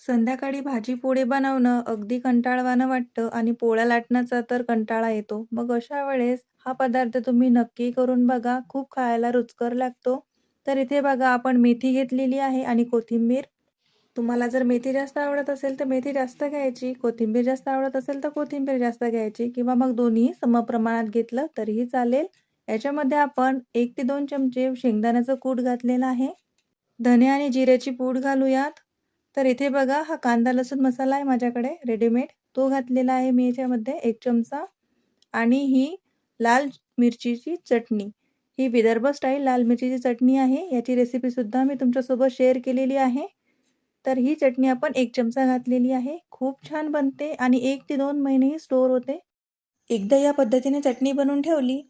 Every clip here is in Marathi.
संध्याकाळी भाजी-पोळी बनवणं अगदी कंटाळवाणं वाटतं आणि पोळ्या लाटण्याचा तर कंटाळा येतो. मग अशा वेळेस हा पदार्थ तुम्ही नक्की करून बघा. खूप खायला रुचकर लागतो. तर इथे बघा आपण मेथी घेतलेली आहे आणि कोथिंबीर. तुम्हाला जर मेथी जास्त आवडत असेल तर मेथी जास्त घ्यायची, कोथिंबीर जास्त आवडत असेल तर कोथिंबीर जास्त घ्यायची किंवा मग दोन्ही समप्रमाणात घेतलं तरीही चालेल. याच्यामध्ये आपण 1 ते 2 चमचे शेंगदाण्याचं कूट घातलेलं आहे. धने आणि जिऱ्याची पूड घालूयात. तर इथे बघा हा कांदा लसूण मसाला आहे माझ्याकडे रेडीमेड. तो घातलेला आहे मी याच्यामध्ये 1 चमचा आणि ही लाल मिरचीची चटणी. ही विदर्भ स्टाईल लाल मिरचीची चटणी आहे. याची रेसिपीसुद्धा मी तुमच्यासोबत शेअर केलेली आहे. तर ही चटणी आपण 1 चमचा घातलेली आहे. खूप छान बनते आणि 1 ते 2 महिनेही स्टोअर होते. एकदा या पद्धतीने चटणी बनवून ठेवली,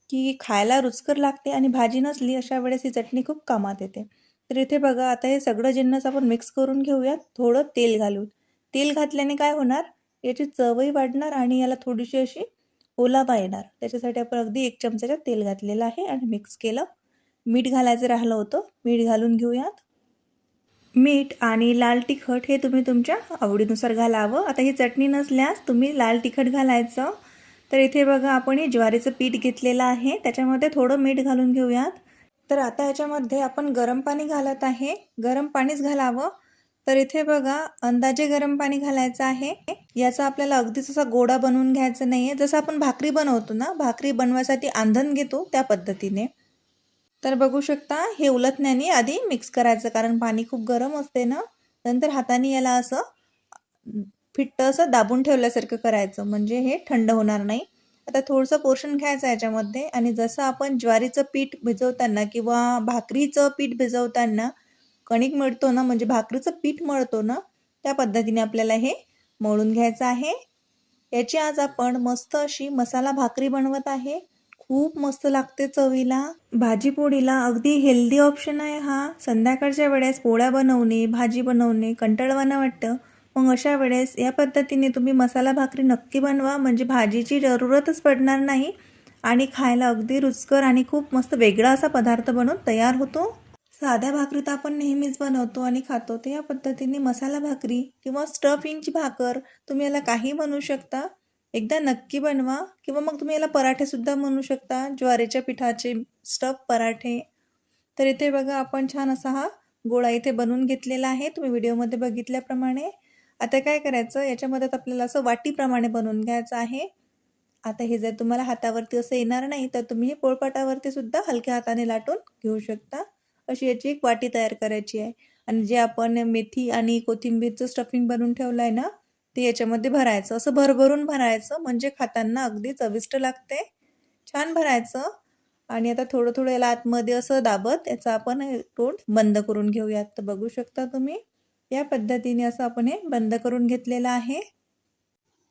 की खायला रुचकर लागते आणि भाजी नसली अशा वेळेस ही चटणी खूप कामात येते. तर इथे बघा आता हे सगळं जिन्नस आपण मिक्स करून घेऊयात थोडं तेल घालून. तेल घातल्याने काय होणार, याची चवही वाढणार आणि याला थोडीशी अशी ओलावा येणार. त्याच्यासाठी आपण अगदी 1 चमचाच्या तेल घातलेलं आहे आणि मिक्स केलं. मीठ घालायचं राहिलं होतं, मीठ घालून घेऊयात. मीठ आणि लाल तिखट हे तुम्ही तुमच्या आवडीनुसार घालावं. आता ही चटणी नसल्यास तुम्ही लाल तिखट घालायचं. तर इथे बघा आपण हे ज्वारीचं पीठ घेतलेलं आहे. त्याच्यामध्ये थोडं मीठ घालून घेऊयात. तर आता याच्यामध्ये आपण गरम पाणी घालत आहे. गरम पाणीच घालावं. तर इथे बघा अंदाजे गरम पाणी घालायचं आहे. याचा आपल्याला अगदीच असा गोळा बनवून घ्यायचा नाही आहे. जसं आपण भाकरी बनवतो ना, भाकरी बनवायसाठी आंधण घेतो त्या पद्धतीने. तर बघू शकता हे उलटण्याने आधी मिक्स करायचं कारण पाणी खूप गरम असते ना. नंतर हाताने याला असं फिट्ट असं दाबून ठेवल्यासारखं करायचं म्हणजे हे थंड होणार नाही. आता थोडंसं पोर्शन घ्यायचं याच्यामध्ये आणि जसं आपण ज्वारीचं पीठ भिजवताना किंवा भाकरीचं पीठ भिजवताना कणिक मळतो ना म्हणजे भाकरीचं पीठ मळतो ना त्या पद्धतीने आपल्याला हे मळून घ्यायचं आहे. याची आज आपण मस्त अशी मसाला भाकरी बनवत आहे. खूप मस्त लागते चवीला. भाजी पोळीला अगदी हेल्दी ऑप्शन आहे हा. संध्याकाळच्या वेळेस पोळ्या बनवणे, भाजी बनवणे कंटाळवाणं वाटतं. मग अशा वेळेस या पद्धतीने तुम्ही मसाला भाकरी नक्की बनवा म्हणजे भाजीची जरूरतच पडणार नाही आणि खायला अगदी रुचकर आणि खूप मस्त वेगळा असा पदार्थ बनून तयार होतो. साध्या भाकरी तर आपण नेहमीच बनवतो आणि खातो. तर या पद्धतीने मसाला भाकरी किंवा स्टफिंगची भाकर तुम्ही याला काही म्हणू शकता. एकदा नक्की बनवा किंवा मग तुम्ही याला पराठेसुद्धा म्हणू शकता. ज्वारीच्या पिठाचे स्टफ पराठे. तर इथे बघा आपण छान असा हा गोळा इथे बनवून घेतलेला आहे. तुम्ही व्हिडिओमध्ये बघितल्याप्रमाणे. आता काय करायचं याच्यामध्ये आपल्याला असं वाटीप्रमाणे बनवून घ्यायचं आहे. आता हे जर तुम्हाला हातावरती असं येणार नाही तर तुम्ही हे पोळपाटावरती सुद्धा हलक्या हाताने लाटून घेऊ शकता. अशी याची एक वाटी तयार करायची आहे आणि जे आपण मेथी आणि कोथिंबीरचं स्टफिंग बनवून ठेवलं आहे ना ते याच्यामध्ये भरायचं. असं भरभरून भरायचं म्हणजे खाताना अगदी चविष्ट लागते. छान भरायचं आणि आता थोडं थोडं याला आतमध्ये असं दाबत याचा आपण तोंड बंद करून घेऊयात. तर बघू शकता तुम्ही या पद्धतीने असं आपण हे बंद करून घेतलेलं आहे.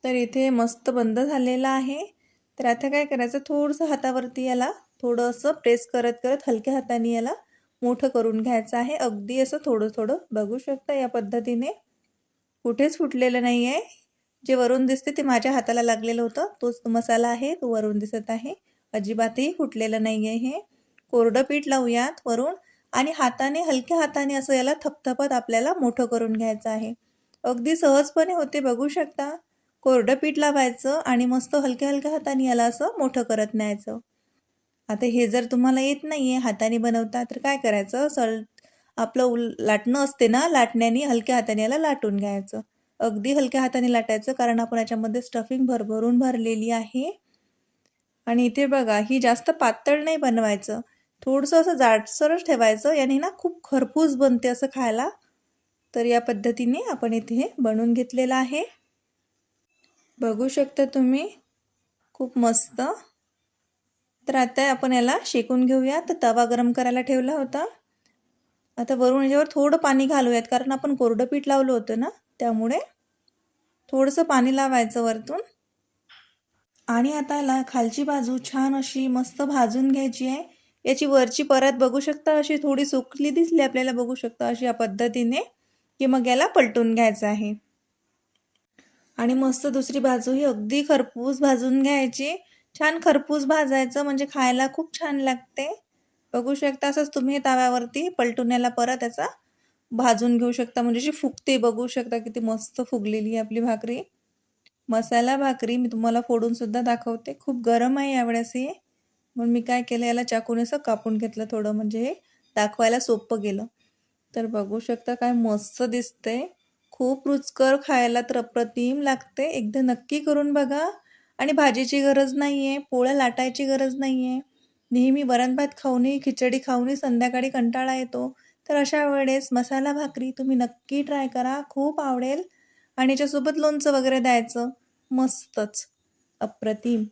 तर इथे मस्त बंद झालेलं आहे. तर आता काय करायचं थोडंसं हातावरती याला थोडं असं प्रेस करत करत हलक्या हाताने याला मोठं करून घ्यायचं आहे. अगदी असं थोडं थोडं बघू शकता या पद्धतीने. कुठेच फुटलेलं नाही आहे. जे वरून दिसते ते माझ्या हाताला लागलेलं होतं. तोच मसाला आहे तो वरून दिसत आहे. अजिबातही फुटलेलं नाही आहे हे. कोरडं पीठ लावूयात वरून आणि हाताने हलक्या हाताने असं याला थपथपत आपल्याला मोठं करून घ्यायचं आहे. अगदी सहजपणे होते बघू शकता. कोरडं पीठ लावायचं आणि मस्त हलक्या हलक्या हाताने याला असं मोठं करत न्यायचं. आता हे जर तुम्हाला येत नाही आहे हाताने बनवता तर काय करायचं आपलं लाटणं असते ना लाटण्याने हलक्या हाताने याला लाटून घ्यायचं. अगदी हलक्या हाताने लाटायचं कारण आपण याच्यामध्ये स्टफिंग भरभरून भरलेली आहे. आणि इथे बघा ही जास्त पातळ नाही बनवायचं. थोडंसं असं जाडसरच ठेवायचं. याने ना खूप खरपूस बनते असं खायला. तर या पद्धतीने आपण इथे हे बनवून घेतलेलं आहे. बघू शकता तुम्ही खूप मस्त. तर आता आपण याला शेकून घेऊया. तर तवा गरम करायला ठेवला होता. आता वरून याच्यावर थोडं पाणी घालूयात कारण आपण कोरडं पीठ लावलं होतं ना त्यामुळे थोडंसं पाणी लावायचं वरतून आणि आता याला खालची बाजू छान अशी मस्त भाजून घ्यायची आहे. याची वरची परत बघू शकता अशी थोडी सुकली दिसली आपल्याला बघू शकता अशी या पद्धतीने की मग याला पलटून घ्यायचं आहे आणि मस्त दुसरी बाजू ही अगदी खरपूस भाजून घ्यायची. छान खरपूस भाजायचं म्हणजे खायला खूप छान लागते. बघू शकता असंच तुम्ही तव्यावरती पलटून याला परत याचा भाजून घेऊ शकता, म्हणजे अशी फुगते. बघू शकता किती मस्त फुगलेली आहे आपली भाकरी. मसाला भाकरी मी तुम्हाला फोडून सुद्धा दाखवते. खूप गरम आहे यावेळेस हे. म्हणून मी काय केलं, याला चाकूने असं कापून घेतलं थोडं, म्हणजे हे दाखवायला सोपं गेलं. तर बघू शकता काय मस्त दिसते. खूप रुचकर, खायला तर अप्रतिम लागते. एकदा नक्की करून बघा. आणि भाजीची गरज नाही आहे, पोळ्या लाटायची गरज नाही आहे. नेहमी वरण-भात खाऊनही, खिचडी खाऊनही संध्याकाळी कंटाळा येतो. तर अशा वेळेस मसाला भाकरी तुम्ही नक्की ट्राय करा. खूप आवडेल. आणि याच्यासोबत लोणचं वगैरे द्यायचं. मस्तच. अप्रतिम.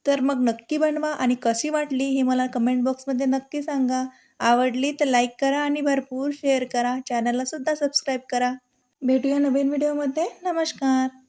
तर मग नक्की बनवा आणि कशी वाटली हे मला कमेंट बॉक्समध्ये नक्की सांगा. आवडली तर लाईक करा आणि भरपूर शेअर करा. चॅनलला सुद्धा सबस्क्राईब करा. भेटूया नवीन व्हिडिओमध्ये. नमस्कार.